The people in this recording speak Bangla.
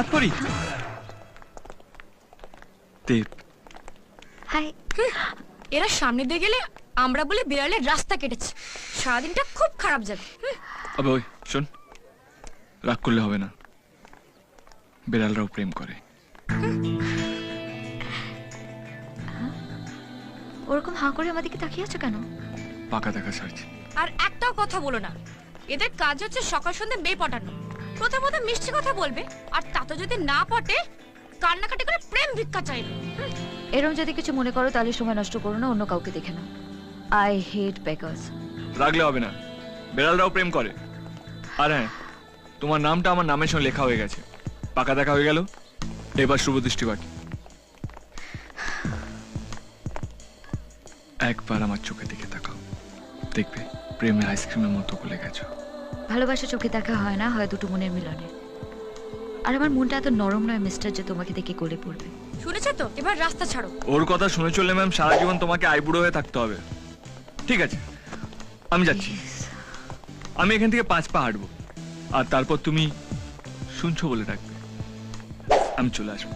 রাত পরি দেব। হাই। এরা সামনে দিয়ে গেলে আমরা বলে বিড়ালের রাস্তা কেটেছে, সারাদিনটা খুব খারাপ যাবে। আবে ওই শোন, রাগ করলে হবে না, বিড়ালরাও প্রেম করে। ওরকম হাঁ করে আমাদেরকে তাকিয়ে আছো কেন? পাকা দেখা ছাড়ছে। আর একটাও কথা বলো না, এদের কাজ হচ্ছে সকাল সন্ধ্যে মেয়ে পটানো। প্রথমত মিষ্টি কথা বলবে, আর তাতে যদি না পটে কান্নাকাটি করে প্রেম ভিক্ষা চাইবে। এরকম যদি কিছু মনে করো তাহলে সময় নষ্ট করো না, অন্য কাউকে দেখে নাও। I hate beggars. রাগলে হবে না, বিড়ালরাও প্রেম করে। আর হ্যাঁ, তোমার নামটা আমার নামের সঙ্গে লেখা হয়ে গেছে, পাকা দেখা হয়ে গেল। এবার শুভ দৃষ্টি বাকি। একবার আমার চোখে দিকে তাকাও, দেখবে প্রেমের আইসক্রিমের মতো গলে গেছো। ভালোবাসা চোখে দেখা হয় না, হয় দুটো মনের মিলনে। আর আমার মনটা এত নরম নয় মিস্টার যে তোমাকে দেখে গলে পড়বে। শুনেছো তো, এবার রাস্তা ছাড়ো। ওর কথা শুনে চললে ম্যাম সারা জীবন তোমাকে আইবুড়ো হয়ে থাকতে হবে। ঠিক আছে, আমি যাচ্ছি। আমি এখান থেকে 5 পা হাঁটবো, আর তারপর তুমি শুনছো বলে থাকবে, আমি চলে আসবো।